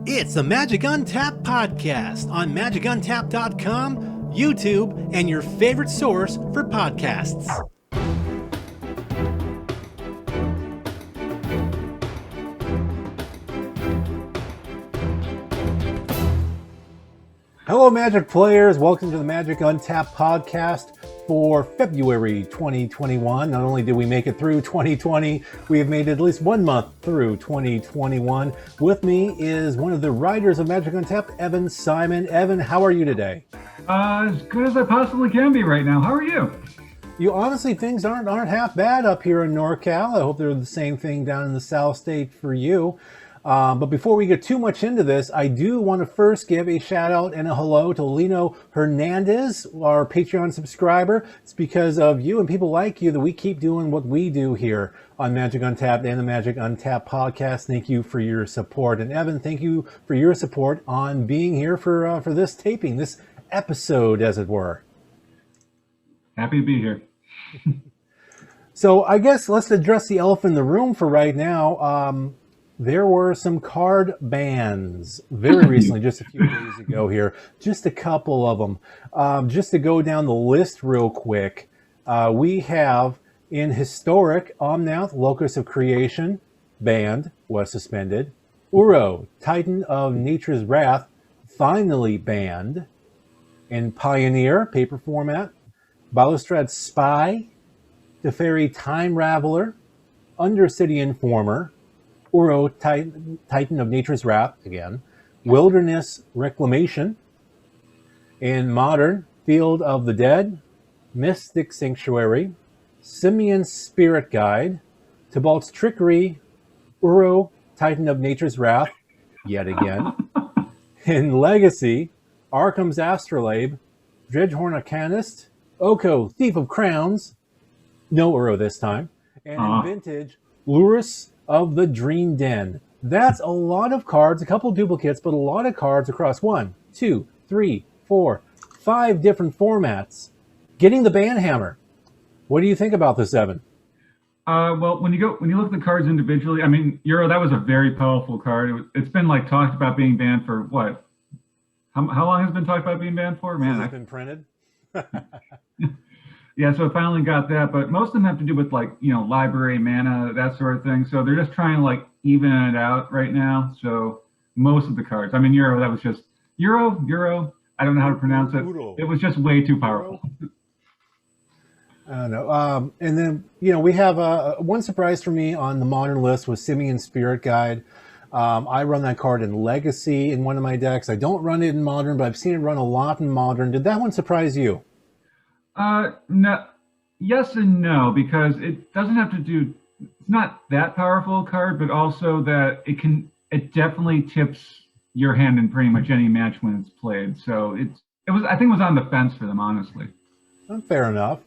It's the Magic Untapped Podcast on magicantapped.com, YouTube, and your favorite source for podcasts. Hello, Magic players. Welcome to the Magic Untapped Podcast for February 2021. Not only did we make it through 2020, we have made it at least 1 month through 2021. With me is one of the writers of Magic Untapped, Evan Simon. Evan, how are you today? As good as I possibly can be right now. How are you? Honestly, things aren't half bad up here in NorCal. I hope they're the same thing down in the South State for you. But before we get too much into this, I do want to first give a shout out and a hello to Lino Hernandez, our Patreon subscriber. It's because of you and people like you that we keep doing what we do here on Magic Untapped and the Magic Untapped podcast. Thank you for your support. And Evan, thank you for your support on being here for this taping, this episode, as it were. Happy to be here. So I guess let's address the elephant in the room for right now. There were some card bans very recently, just a few days ago here, just a couple of them. Just to go down the list real quick, we have in Historic, Omnath, Locus of Creation, banned, was suspended. Uro, Titan of Nature's Wrath, finally banned. In Pioneer, paper format, Balustrade Spy, Teferi Time Raveler, Undercity Informer, Uro, Titan of Nature's Wrath, again, Wilderness Reclamation, in Modern, Field of the Dead, Mystic Sanctuary, Simian Spirit Guide, Tibalt's Trickery, Uro, Titan of Nature's Wrath, yet again, in Legacy, Arkham's Astrolabe, Dredgehorn Arcanist, Oko, Thief of Crowns, no Uro this time, and in Vintage, Lurrus of the Dream Den. That's a lot of cards, a couple duplicates, but a lot of cards across 1, 2, 3, 4, 5 different formats. Getting the ban hammer. What do you think about this, Evan? Well, when you look at the cards individually, I mean, Euro, that was a very powerful card. It's been like talked about being banned for what? How long has it been talked about being banned for? Man, it's been printed. Yeah, so I finally got that, but most of them have to do with like, library, mana, that sort of thing. So they're just trying to like even it out right now. So most of the cards, I mean, Euro, that was just Euro, I don't know how to pronounce it. It was just way too powerful. I don't know. And then, we have one surprise for me on the Modern list was Simian Spirit Guide. I run that card in Legacy in one of my decks. I don't run it in Modern, but I've seen it run a lot in Modern. Did that one surprise you? No, yes and no, because it doesn't have to do, it's not that powerful a card, but also that it definitely tips your hand in pretty much any match when it's played. So I think it was on the fence for them, honestly. Fair enough.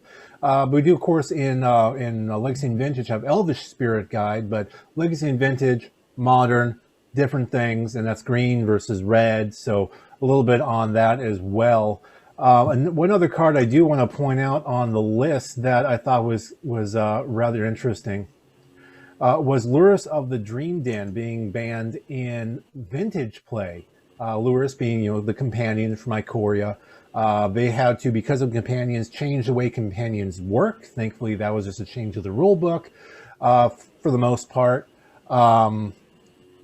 We do, of course, in Legacy and Vintage have Elvish Spirit Guide, but Legacy and Vintage, Modern, different things, and that's green versus red. So a little bit on that as well. And one other card I do want to point out on the list that I thought was rather interesting was Lurrus of the Dream Den being banned in Vintage play. Lurrus being, the companion from Ikoria. They had to, because of companions, change the way companions work. Thankfully, that was just a change of the rule book for the most part.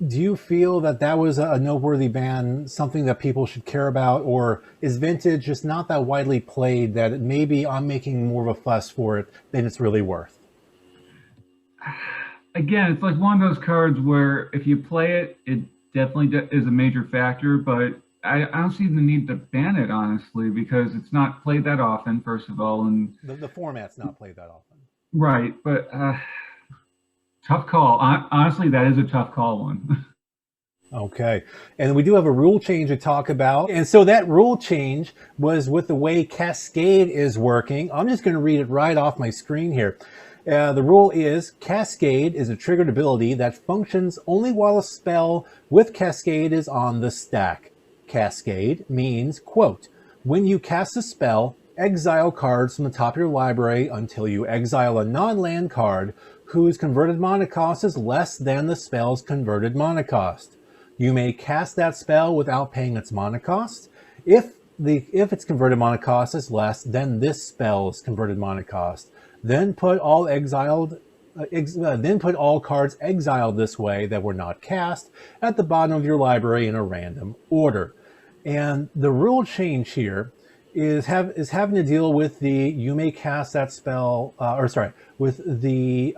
Do you feel that was a noteworthy ban, something that people should care about, or is Vintage just not that widely played that maybe I'm making more of a fuss for it than it's really worth? Again, it's like one of those cards where if you play it, it definitely is a major factor, but I don't see the need to ban it, honestly, because it's not played that often, first of all. And the format's not played that often. Right, but... tough call. Honestly, that is a tough call one. Okay. And we do have a rule change to talk about. And so that rule change was with the way Cascade is working. I'm just going to read it right off my screen here. The rule is Cascade is a triggered ability that functions only while a spell with Cascade is on the stack. Cascade means, quote, when you cast a spell, exile cards from the top of your library until you exile a non-land card whose converted mana cost is less than the spell's converted mana cost. You may cast that spell without paying its mana cost. If its converted mana cost is less, then this spell's converted mana cost. Then put all cards exiled this way that were not cast at the bottom of your library in a random order. And the rule change here is having to deal with the you may cast that spell, with the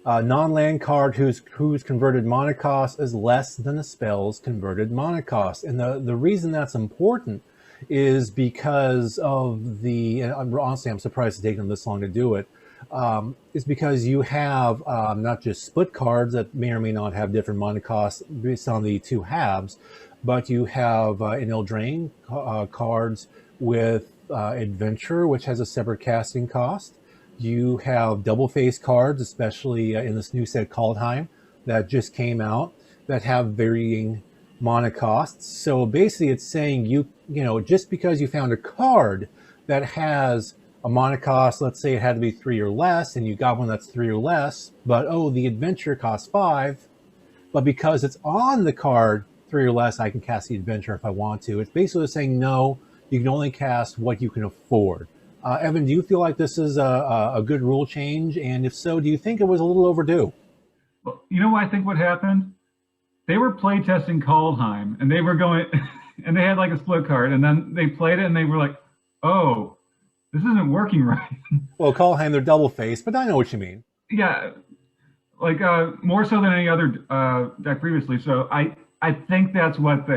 non-land card whose converted mana cost is less than the spell's converted mana cost. And the reason that's important is because of the, honestly, I'm surprised it's taken this long to do it, is because you have not just split cards that may or may not have different mana costs based on the two halves, but you have in Eldraine cards with Adventure, which has a separate casting cost. You have double-faced cards, especially in this new set Kaldheim that just came out, that have varying mana costs. So basically it's saying you know, just because you found a card that has a mana cost, let's say it had to be 3 or less, and you got one that's 3 or less, but oh, the Adventure costs 5, but because it's on the card 3 or less, I can cast the Adventure if I want to. It's basically saying no, you can only cast what you can afford. Evan, do you feel like this is a good rule change? And if so, do you think it was a little overdue? Well, you know what I think what happened? They were playtesting Kaldheim, and they were going, and they had like a split card, and then they played it, and they were like, oh, this isn't working right. Well, Kaldheim, they're double-faced, but I know what you mean. Yeah, like more so than any other deck previously. So I think that's what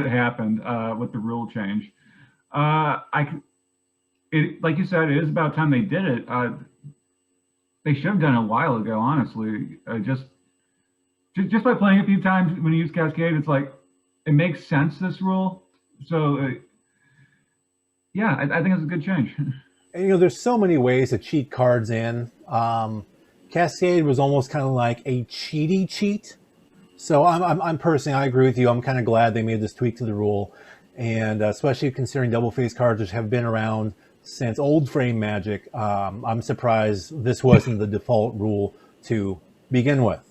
happened with the rule change. Like you said, it is about time they did it. They should have done it a while ago, honestly. Just by playing a few times when you use Cascade, it's like, it makes sense, this rule. So, yeah, I think it's a good change. And, you know, there's so many ways to cheat cards in. Cascade was almost kind of like a cheaty cheat. So I'm personally, I agree with you. I'm kind of glad they made this tweak to the rule. And especially considering double-faced cards, which have been around since old frame Magic, I'm surprised this wasn't the default rule to begin with.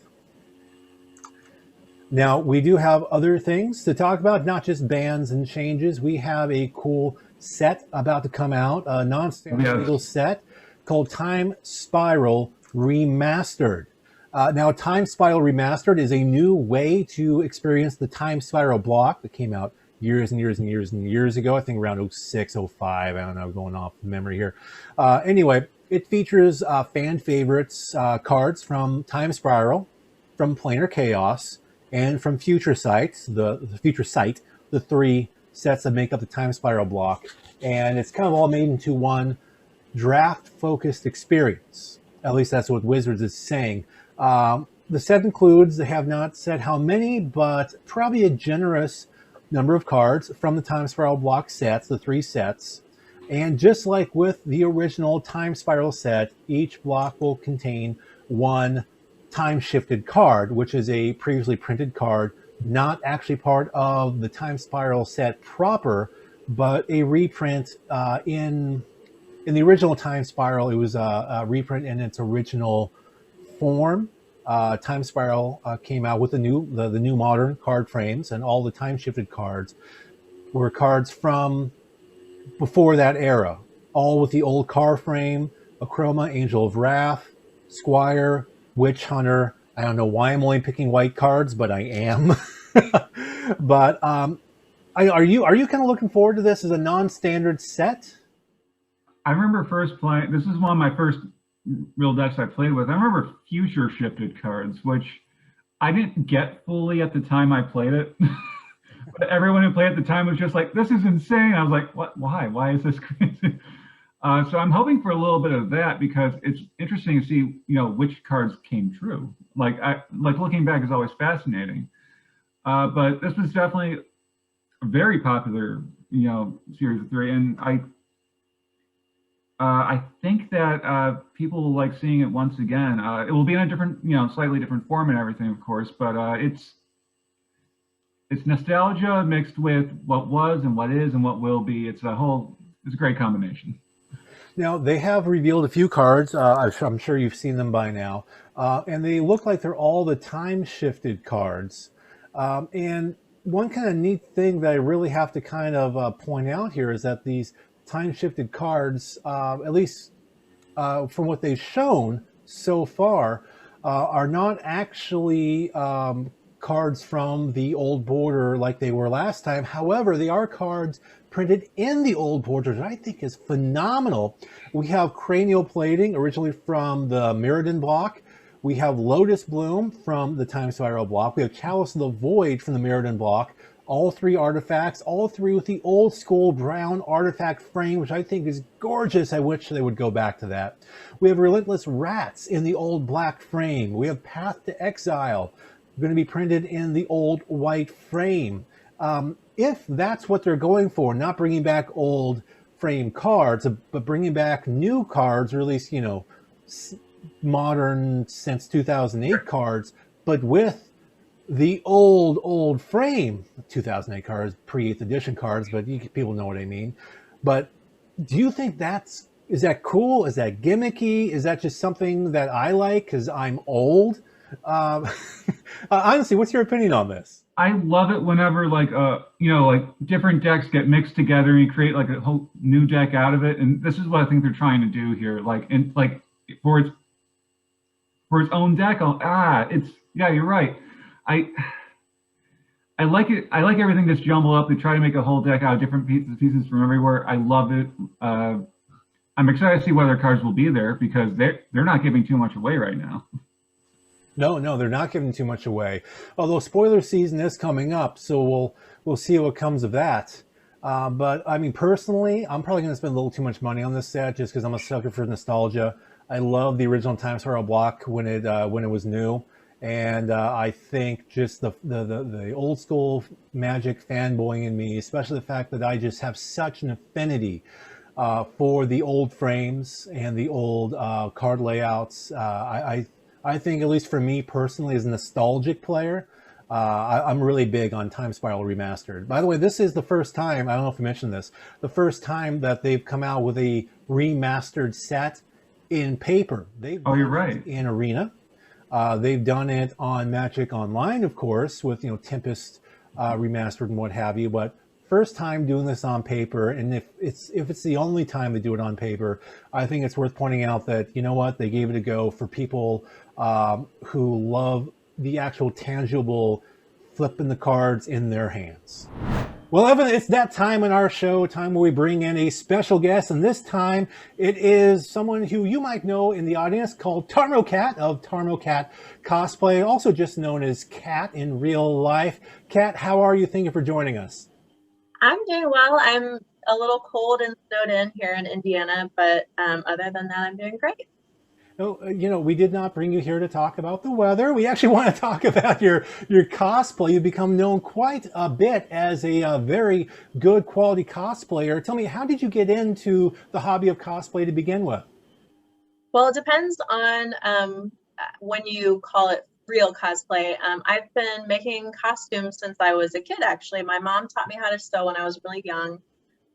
Now, we do have other things to talk about, not just bans and changes. We have a cool set about to come out, a non-standard legal set called Time Spiral Remastered. Now, Time Spiral Remastered is a new way to experience the Time Spiral block that came out years and years and years and years ago. I think around 06, 05. I don't know, going off memory here. Anyway, it features fan favorites cards from Time Spiral, from Planar Chaos, and from Future Sight, the 3 sets that make up the Time Spiral block. And it's kind of all made into one draft-focused experience. At least that's what Wizards is saying. The set includes, they have not said how many, but probably a generous number of cards from the Time Spiral block sets, the 3 sets. And just like with the original Time Spiral set, each block will contain one time-shifted card, which is a previously printed card, not actually part of the Time Spiral set proper, but a reprint in the original Time Spiral. It was a reprint in its original form. Time Spiral came out with the new modern card frames, and all the time-shifted cards were cards from before that era, all with the old card frame: Achroma, Angel of Wrath, Squire, Witch Hunter. I don't know why I'm only picking white cards, but I am. But are you kind of looking forward to this as a non-standard set? I remember first playing. This is one of my first real decks I played with. I remember future shifted cards, which I didn't get fully at the time I played it. But everyone who played at the time was just like, "This is insane." I was like, "What? Why? Why is this crazy?" So I'm hoping for a little bit of that, because it's interesting to see, you know, which cards came true. Like looking back is always fascinating. But this was definitely a very popular, you know, series of 3, and I think that people will like seeing it once again. It will be in a different, you know, slightly different form and everything, of course, but it's nostalgia mixed with what was and what is and what will be. It's a great combination. Now, they have revealed a few cards. I'm sure you've seen them by now. And they look like they're all the time shifted cards. And one kind of neat thing that I really have to kind of point out here is that these time shifted cards, at least from what they've shown so far, are not actually cards from the old border like they were last time. However, they are cards printed in the old border, which I think is phenomenal. We have cranial plating, originally from the Mirrodin block. We have Lotus Bloom from the Time Spiral block. We have Chalice of the Void from the Mirrodin block. All three artifacts, all three with the old school brown artifact frame, which I think is gorgeous. I wish they would go back to that. We have Relentless Rats in the old black frame. We have Path to Exile, going to be printed in the old white frame. If that's what they're going for, not bringing back old frame cards, but bringing back new cards, or at least, modern since 2008 cards, but with the old frame, 2008 cards, pre-8th edition cards, but people know what I mean. But do you think is that cool? Is that gimmicky? Is that just something that I like because I'm old? Honestly, what's your opinion on this? I love it whenever like different decks get mixed together and you create like a whole new deck out of it. And this is what I think they're trying to do here. For its own deck. You're right. I like it. I like everything that's jumbled up. They try to make a whole deck out of different pieces from everywhere. I love it. I'm excited to see what other cards will be there because they're not giving too much away right now. No, they're not giving too much away. Although spoiler season is coming up, so we'll see what comes of that. But I mean, personally, I'm probably going to spend a little too much money on this set just because I'm a sucker for nostalgia. I love the original Time Spiral block when it was new, and I think just the old school Magic fanboy in me, especially the fact that I just have such an affinity for the old frames and the old card layouts. I think, at least for me personally, as a nostalgic player, I'm really big on Time Spiral Remastered. By the way, this is the first time, I don't know if I mentioned this, the first time that they've come out with a remastered set in paper. They've done you're right. it in Arena. They've done it on Magic Online, of course, with Tempest remastered and what have you. But first time doing this on paper, and if it's the only time they do it on paper, I think it's worth pointing out that they gave it a go for people who love the actual tangible flipping the cards in their hands. Well, Evan, it's that time in our show, time where we bring in a special guest, and this time it is someone who you might know in the audience called Tarmokat of Tarmokat Cosplay, also just known as Kat in real life. Kat, how are you? Thank you for joining us. I'm doing well. I'm a little cold and snowed in here in Indiana, but other than that, I'm doing great. We did not bring you here to talk about the weather. We actually want to talk about your cosplay. You've become known quite a bit as a very good quality cosplayer. Tell me, how did you get into the hobby of cosplay to begin with? Well, it depends on when you call it real cosplay. I've been making costumes since I was a kid, actually. My mom taught me how to sew when I was really young.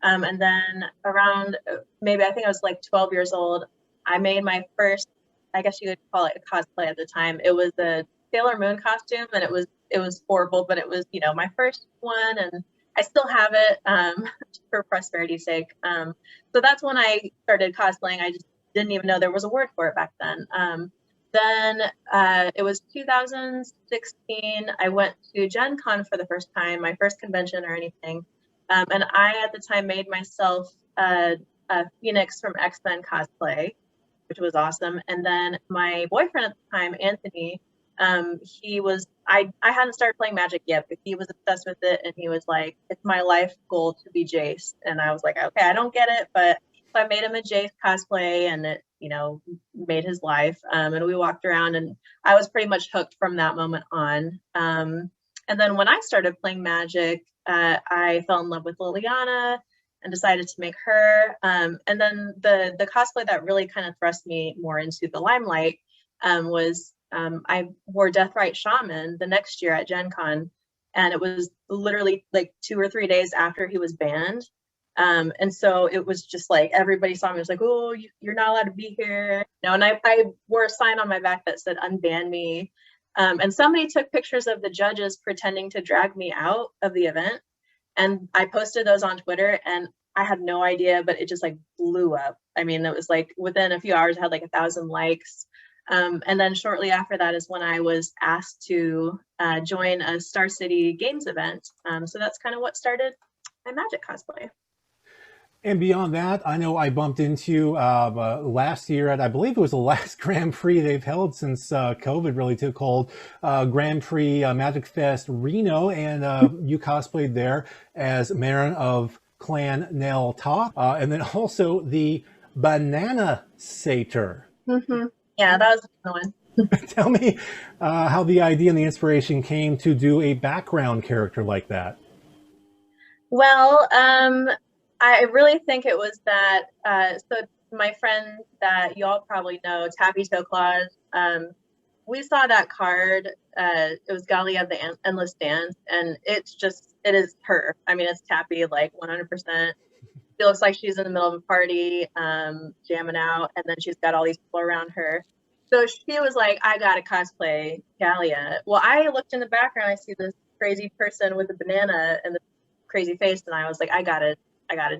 And then around maybe I think I was like 12 years old, I made my first, I guess you could call it a cosplay at the time. It was a Sailor Moon costume, and it was horrible, but it was, my first one, and I still have it for prosperity's sake. So that's when I started cosplaying. I just didn't even know there was a word for it back then. Then it was 2016. I went to Gen Con for the first time, my first convention or anything. And I, at the time, made myself a Phoenix from X-Men cosplay, which was awesome. And then my boyfriend at the time, Anthony, I hadn't started playing Magic yet, but he was obsessed with it. And he was like, it's my life goal to be Jace. And I was like, okay, I don't get it. But so I made him a Jace cosplay, and it, made his life. And we walked around, and I was pretty much hooked from that moment on. And then when I started playing Magic, I fell in love with Liliana and decided to make her. And then the cosplay that really kind of thrust me more into the limelight was I wore Deathrite Shaman the next year at Gen Con, and it was literally like 2 or 3 days after he was banned. And so it was just like everybody saw me, was like, oh, you're not allowed to be here. No, and I wore a sign on my back that said unban me. And somebody took pictures of the judges pretending to drag me out of the event. And I posted those on Twitter, and I had no idea, but it just like blew up. I mean, it was like within a few hours, I had like 1,000 likes. And then shortly after that is when I was asked to join a Star City Games event. So that's kind of what started my Magic cosplay. And beyond that, I know I bumped into last year at, I believe it was the last Grand Prix they've held since COVID really took hold, Grand Prix Magic Fest Reno, and you cosplayed there as Marin of Clan Nell Top, and then also the Banana Satyr. Mm-hmm. Yeah, that was the one. Tell me how the idea and the inspiration came to do a background character like that. Well, I really think it was that, so my friend that you all probably know, Tappy Toe Claws, we saw that card. It was Galia of the Endless Dance, and it is her. I mean, it's Tappy, like 100%. She looks like she's in the middle of a party, jamming out, and then she's got all these people around her. So she was like, I gotta cosplay Galia. Well, I looked in the background, I see this crazy person with a banana and the crazy face, and I was like, I gotta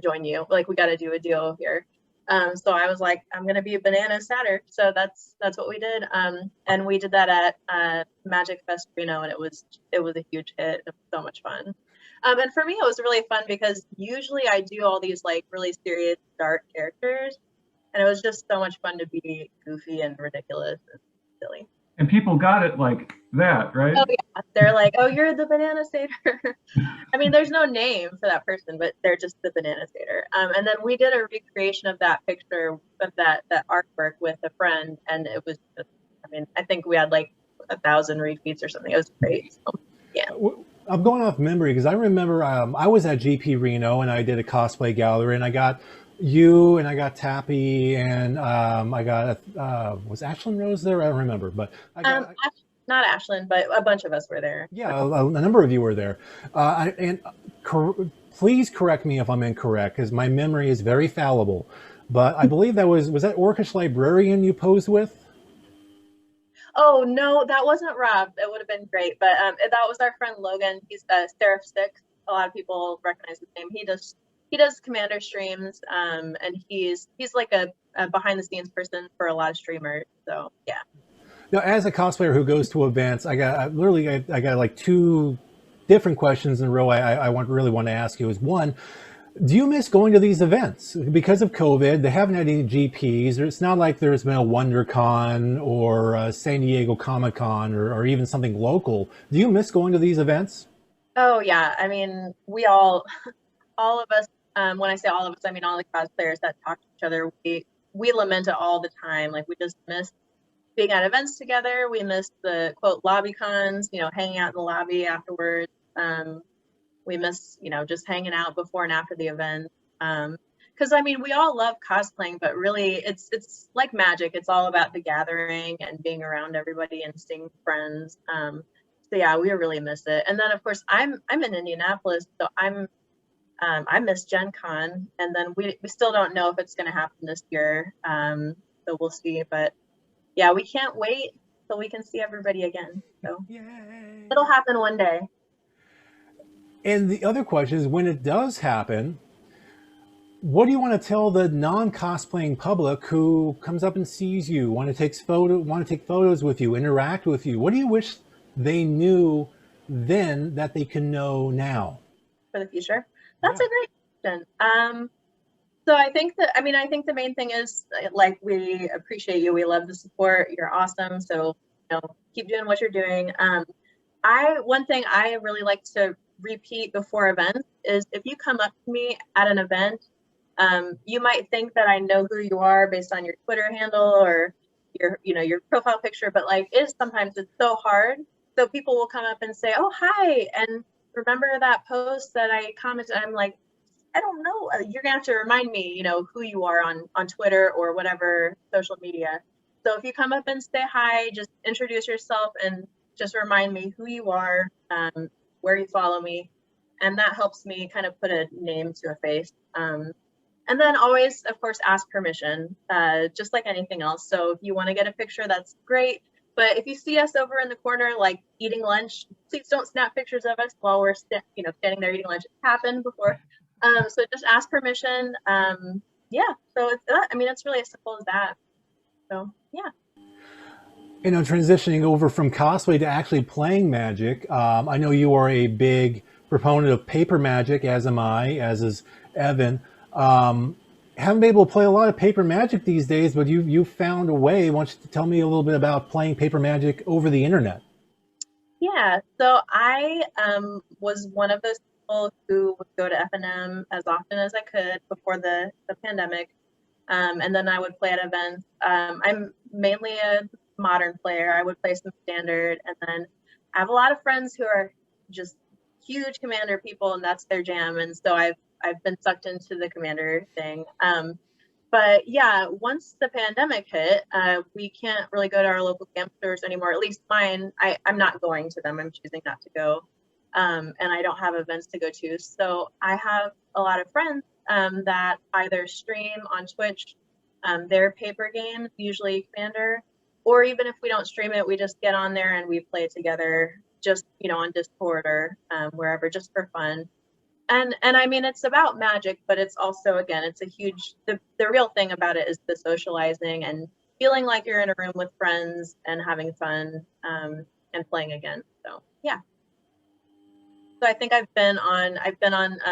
join you. Like, we gotta do a deal here. So I was like, I'm gonna be a banana satyr. So that's what we did. And we did that at Magic Fest Reno, and it was a huge hit. It was so much fun. And for me, it was really fun because usually I do all these like really serious, dark characters, and it was just so much fun to be goofy and ridiculous and silly. And people got it like that, right? Oh yeah, they're like, "Oh, you're the banana satyr." I mean, there's no name for that person, but they're just the banana satyr. And then we did a recreation of that picture of that artwork with a friend, and it was just, I mean, I think we had like 1,000 retweets or something. It was great. So, yeah. I'm going off memory because I remember I was at GP Reno and I did a cosplay gallery, and I got you and I got Tappy and I got was Ashlyn Rose there? I don't remember, but I got not Ashlyn, but a bunch of us were there. Yeah, a number of you were there. Please correct me if I'm incorrect, because my memory is very fallible. But I believe that was that Orcish Librarian you posed with? Oh no, that wasn't Rob. It would have been great, but that was our friend Logan. He's Seraph Six. A lot of people recognize his name. He does Commander streams, and he's like a behind the scenes person for a lot of streamers. So yeah. Now, as a cosplayer who goes to events, I got like two different questions in a row. I really want to ask you. Is one, do you miss going to these events? Because of COVID, they haven't had any GPs. It's not like there's been a WonderCon or San Diego Comic-Con or even something local. Do you miss going to these events? Oh yeah, I mean, we all of us. When I say all of us, I mean all the cosplayers that talk to each other. We lament it all the time. Like, we just miss being at events together. We miss the quote lobby cons, hanging out in the lobby afterwards. We miss, just hanging out before and after the event. Because I mean, we all love cosplaying, but really it's like magic. It's all about the gathering and being around everybody and seeing friends. So yeah, we really miss it. And then of course I'm in Indianapolis, so I miss Gen Con, and then we still don't know if it's going to happen this year. So we'll see, but yeah, we can't wait till we can see everybody again. So yay. It'll happen one day. And the other question is, when it does happen, what do you want to tell the non-cosplaying public who comes up and sees you, want to take photos with you, interact with you? What do you wish they knew then that they can know now for the future? That's a great question. So I think the main thing is, like, we appreciate you. We love the support. You're awesome. So, keep doing what you're doing. One thing I really like to repeat before events is, if you come up to me at an event, you might think that I know who you are based on your Twitter handle or your profile picture, but like, sometimes it's so hard. So people will come up and say, "Oh, hi," and remember that post that I commented? I'm like, I don't know. You're gonna have to remind me, who you are on Twitter or whatever social media. So if you come up and say hi, just introduce yourself and just remind me who you are, where you follow me, and that helps me kind of put a name to a face. And then always, of course, ask permission, just like anything else. So if you want to get a picture, that's great. But if you see us over in the corner, like eating lunch, please don't snap pictures of us while we're standing there eating lunch. It's happened before. So just ask permission. Yeah. So it's really as simple as that. So yeah. Transitioning over from cosplay to actually playing Magic, I know you are a big proponent of paper Magic, as am I, as is Evan. Haven't been able to play a lot of paper Magic these days, but you've found a way. Why don't you tell me a little bit about playing paper Magic over the internet? Yeah, so I was one of those people who would go to F&M as often as I could before the pandemic, and then I would play at events. I'm mainly a modern player. I would play some standard, and then I have a lot of friends who are just huge Commander people, and that's their jam. And so I've been sucked into the Commander thing. But yeah, once the pandemic hit, we can't really go to our local camp stores anymore. At least mine, I'm not going to them. I'm choosing not to go. And I don't have events to go to. So I have a lot of friends that either stream on Twitch their paper games, usually Commander, or even if we don't stream it, we just get on there and we play together, just on Discord or wherever, just for fun. And I mean, it's about Magic, but it's also, again, it's a huge, the real thing about it is the socializing and feeling like you're in a room with friends and having fun and playing again. So yeah. So I think I've been on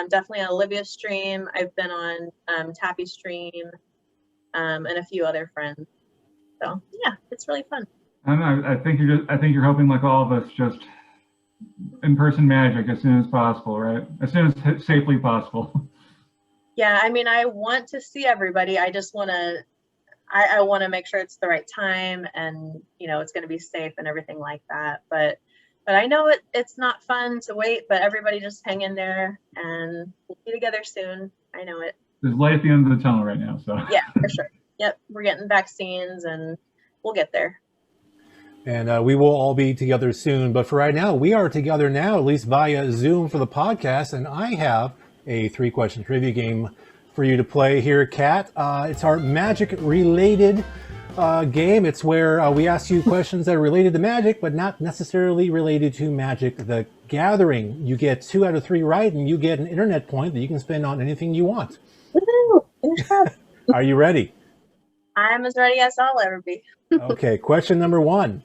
definitely on Olivia's stream. I've been on Tappy's stream and a few other friends. So yeah, it's really fun. I don't know. I think you're hoping, like all of us, just in-person Magic as soon as possible, right? As soon as safely possible. Yeah, I mean, I want to see everybody. I just want to, I want to make sure it's the right time and it's going to be safe and everything like that. But I know it's not fun to wait. But everybody just hang in there, and we'll be together soon. I know it. There's light at the end of the tunnel right now, so. Yeah, for sure. Yep, we're getting vaccines, and we'll get there. And we will all be together soon. But for right now, we are together now, at least via Zoom for the podcast. And I have a 3-question trivia game for you to play here, Kat. It's our Magic-related game. It's where we ask you questions that are related to Magic, but not necessarily related to Magic the Gathering. You get 2 out of 3 right, and you get an internet point that you can spend on anything you want. Woohoo! Are you ready? I'm as ready as I'll ever be. Okay, question number 1.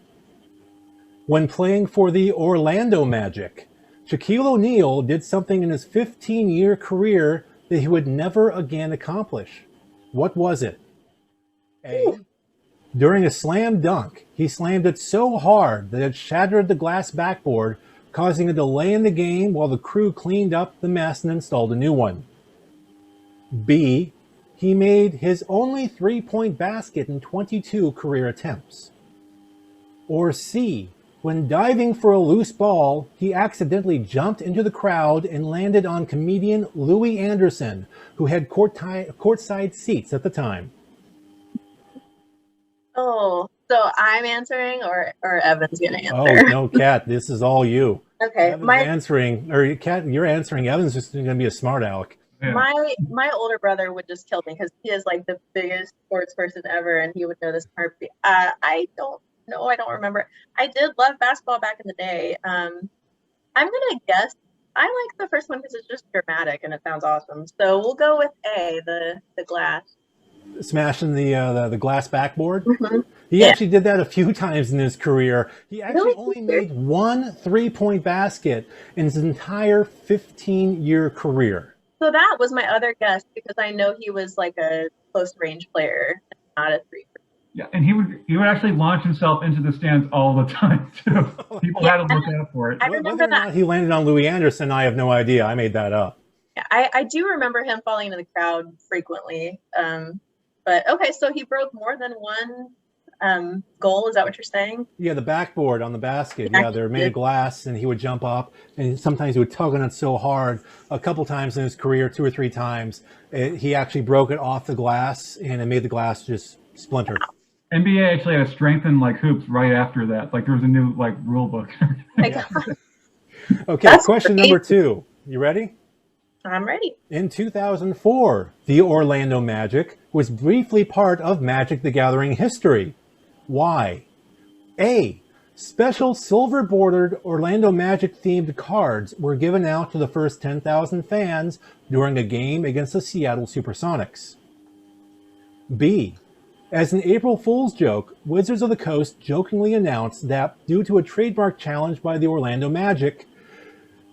When playing for the Orlando Magic, Shaquille O'Neal did something in his 15-year career that he would never again accomplish. What was it? A. During a slam dunk, he slammed it so hard that it shattered the glass backboard, causing a delay in the game while the crew cleaned up the mess and installed a new one. B. He made his only 3-point basket in 22 career attempts. Or C. When diving for a loose ball, he accidentally jumped into the crowd and landed on comedian Louis Anderson, who had courtside seats at the time. Oh, so I'm answering, or Evan's gonna answer? Oh no, Kat, this is all you. Okay, Kat, you're answering. Evan's just going to be a smart aleck. Yeah. My older brother would just kill me because he is like the biggest sports person ever, and he would know this heartbeat. I don't know. I don't remember. I did love basketball back in the day. I'm gonna guess. I like the first one because it's just dramatic and it sounds awesome. So we'll go with A, the glass. Smashing the glass backboard. Mm-hmm. He actually did that a few times in his career. He actually Really? only made 1 3-point basket in his entire 15-year career. So that was my other guess because I know he was like a close range player, not a 3. Yeah, and he would actually launch himself into the stands all the time too. People had to look out for it. I remember Whether or not he landed on Louis Anderson, I have no idea. I made that up. Yeah, I do remember him falling into the crowd frequently. But okay, so he broke more than one goal. Is that what you're saying? Yeah, the backboard on the basket. Yeah, they're made of glass, and he would jump up, and sometimes he would tug on it so hard. A couple times in his career, 2 or 3 times, he actually broke it off the glass, and it made the glass just splinter. NBA actually had to strengthen like hoops right after that. Like there was a new like rule book. Okay, that's question number 2. You ready? I'm ready. In 2004, the Orlando Magic was briefly part of Magic the Gathering history. Why? A. Special silver-bordered Orlando Magic-themed cards were given out to the first 10,000 fans during a game against the Seattle Supersonics. B. As an April Fool's joke, Wizards of the Coast jokingly announced that due to a trademark challenge by the Orlando Magic,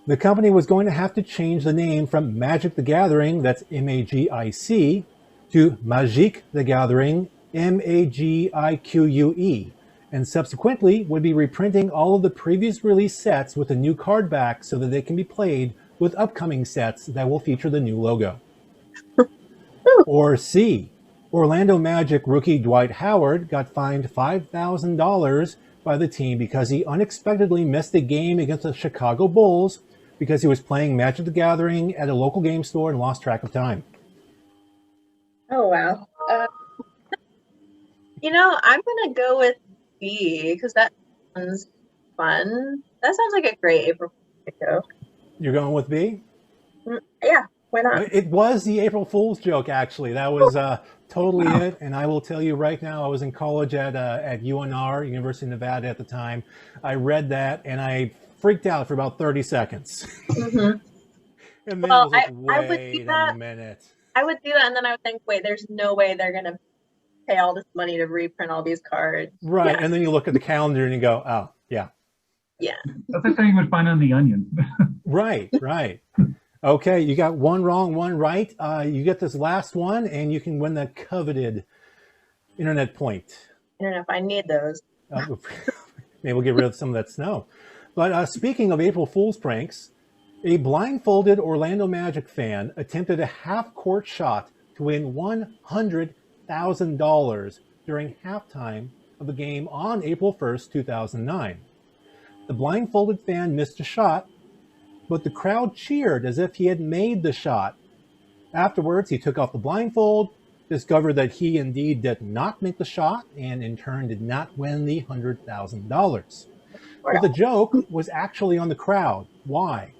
the company was going to have to change the name from Magic the Gathering, that's M-A-G-I-C, to Magique the Gathering, M-A-G-I-Q-U-E, and subsequently would be reprinting all of the previous release sets with a new card back so that they can be played with upcoming sets that will feature the new logo. Or C. Orlando Magic rookie Dwight Howard got fined $5,000 by the team because he unexpectedly missed a game against the Chicago Bulls because he was playing Magic the Gathering at a local game store and lost track of time. Oh, wow. I'm going to go with B because that sounds fun. That sounds like a great April Fool's joke. You're going with B? Yeah, why not? It was the April Fool's joke, actually. That was totally it. And I will tell you right now, I was in college at UNR, University of Nevada at the time. I read that and I freaked out for about 30 seconds. Mm-hmm. And then Well, I was like, I would do wait that. a minute. I would do that, and then I would think, wait, there's no way they're going to pay all this money to reprint all these cards. Right. Yeah. And then you look at the calendar and you go, oh, yeah. Yeah. That's like something you would find on The Onion. Right. Okay, you got one wrong, one right. You get this last one, and you can win that coveted internet point. I don't know if I need those. Maybe we'll get rid of some of that snow. But speaking of April Fool's pranks, a blindfolded Orlando Magic fan attempted a half-court shot to win $100,000 during halftime of a game on April 1st, 2009. The blindfolded fan missed a shot, but the crowd cheered as if he had made the shot. Afterwards, he took off the blindfold, discovered that he indeed did not make the shot, and in turn did not win the $100,000. But the joke was actually on the crowd. Why?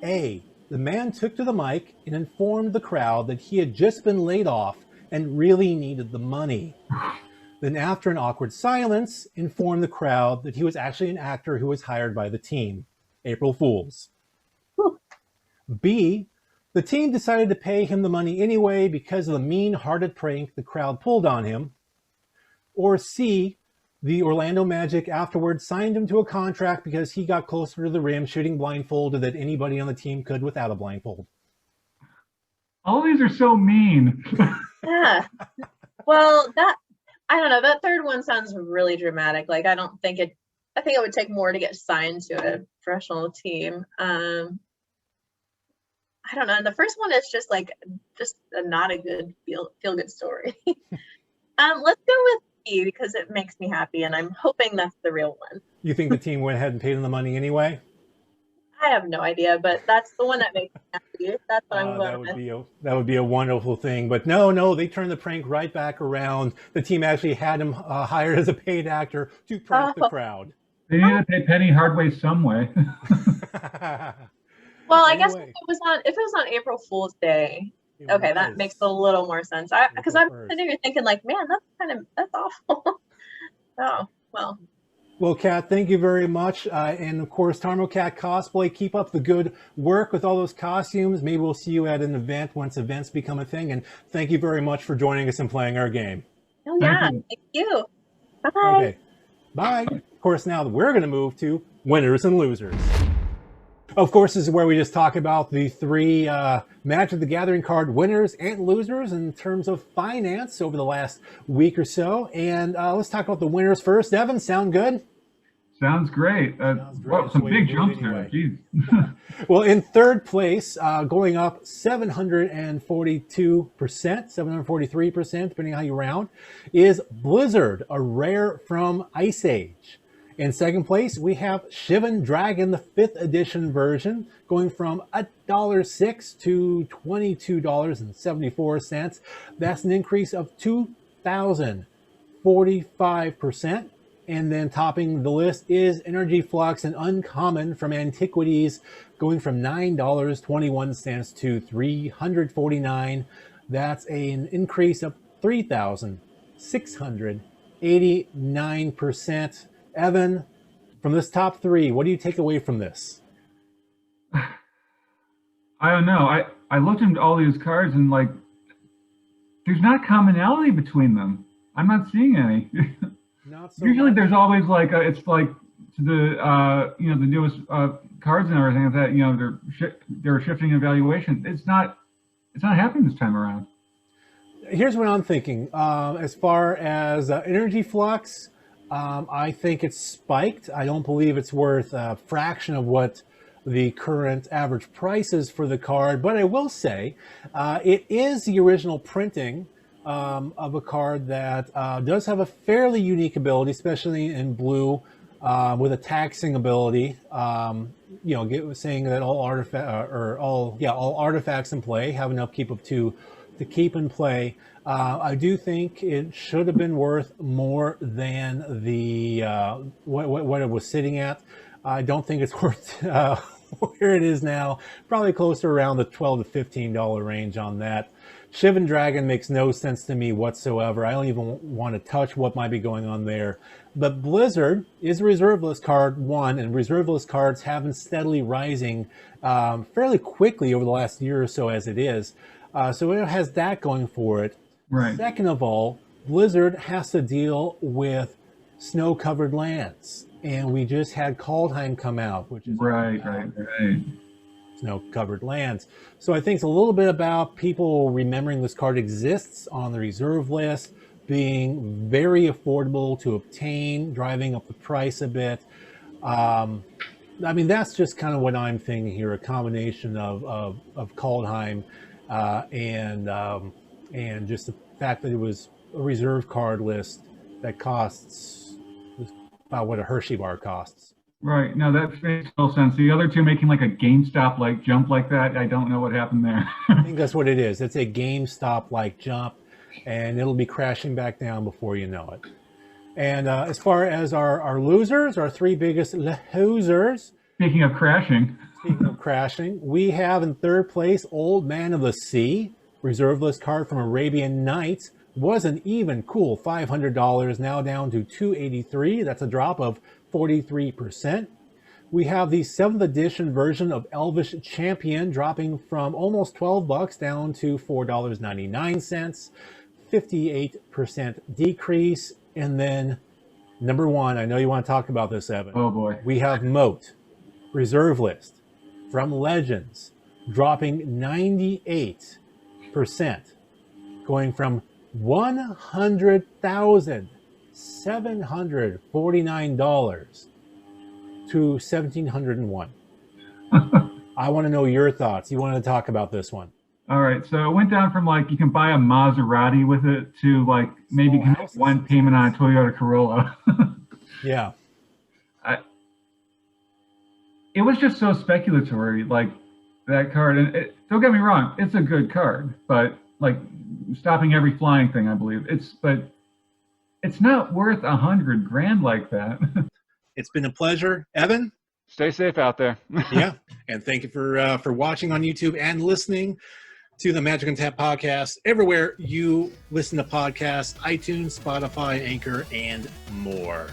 A. The man took to the mic and informed the crowd that he had just been laid off and really needed the money. Then after an awkward silence, informed the crowd that he was actually an actor who was hired by the team. April Fools. B. The team decided to pay him the money anyway because of the mean-hearted prank the crowd pulled on him. Or C. The Orlando Magic afterwards signed him to a contract because he got closer to the rim shooting blindfolded than anybody on the team could without a blindfold. All these are so mean. Yeah. Well, I don't know. That third one sounds really dramatic. Like, I think it would take more to get signed to a professional team. I don't know. And the first one is just not a good feel good story. Let's go with B because it makes me happy, and I'm hoping that's the real one. You think the team went ahead and paid him the money anyway? I have no idea, but that's the one that makes me happy. That's what I'm going with. That would be a wonderful thing. But no, they turned the prank right back around. The team actually had him hired as a paid actor to prank the crowd. They need to pay Penny Hardaway some way. Well, I guess if it was on April Fool's Day, okay, that makes a little more sense. Because I'm sitting here thinking, like, man, that's awful. Oh, well. Well, Kat, thank you very much. And of course, Tarmokat Cosplay, keep up the good work with all those costumes. Maybe we'll see you at an event once events become a thing. And thank you very much for joining us and playing our game. Oh, yeah. Thank you. Bye. Okay. Bye. Of course, now we're going to move to winners and losers. Of course, this is where we just talk about the three Magic the Gathering card winners and losers in terms of finance over the last week or so. And let's talk about the winners first. Evan, sound good? Sounds great. Well, some big jumps there. Jeez. Well, in third place, going up 742%, 743%, depending on how you round, is Blizzard, a rare from Ice Age. In second place, we have Shivan Dragon, the 5th edition version, going from $1.06 to $22.74. That's an increase of 2,045%. And then topping the list is Energy Flux, an uncommon from Antiquities, going from $9.21 to $349. That's an increase of 3,689%. Evan, from this top three, what do you take away from this? I don't know. I looked into all these cards and like, there's not commonality between them. I'm not seeing any. Not so Usually much. there's always like, it's like to the, the newest cards and everything that, they're shifting evaluation. It's not happening this time around. Here's what I'm thinking. As far as Energy Flux, I think it's spiked. I don't believe it's worth a fraction of what the current average price is for the card, but I will say it is the original printing of a card that does have a fairly unique ability, especially in blue, with a taxing ability. Saying that all artifacts in play have an upkeep of 2 to keep in play. I do think it should have been worth more than the what it was sitting at. I don't think it's worth where it is now. Probably closer around the $12 to $15 range on that. Shivan Dragon makes no sense to me whatsoever. I don't even want to touch what might be going on there. But Blizzard is a reserve list card, one, and reserve list cards have been steadily rising fairly quickly over the last year or so as it is. So it has that going for it. Right. Second of all, Blizzard has to deal with snow-covered lands. And we just had Kaldheim come out, which is Right. snow-covered lands. So I think it's a little bit about people remembering this card exists on the reserve list, being very affordable to obtain, driving up the price a bit. That's just kind of what I'm thinking here, a combination of Kaldheim and just the fact that it was a reserve card list that costs about what a Hershey bar costs. Right. No, that makes no sense. The other two making like a GameStop like jump like that, I don't know what happened there. I think that's what it is. It's a GameStop like jump, and it'll be crashing back down before you know it. And as far as our losers, our 3 biggest losers. Speaking of crashing, we have in third place Old Man of the Sea, reserve list card from Arabian Nights. Was an even cool $500, now down to $283. That's a drop of 43%. We have the 7th edition version of Elvish Champion dropping from almost $12 down to $4.99, 58% decrease. And then number 1, I know you want to talk about this, Evan. Oh boy. We have Moat, reserve list from Legends, dropping 98%, going from $100,749 to $1,701. I want to know your thoughts. You want to talk about this one? All right, so it went down from like you can buy a Maserati with it to like maybe you can make one payment on a Toyota Corolla. Yeah. It was just so speculatory, like that card. And don't get me wrong, it's a good card, but like stopping every flying thing, I believe. But it's not worth $100,000 like that. It's been a pleasure, Evan. Stay safe out there. Yeah, and thank you for watching on YouTube and listening to the Magic Untapped Podcast everywhere you listen to podcasts, iTunes, Spotify, Anchor, and more.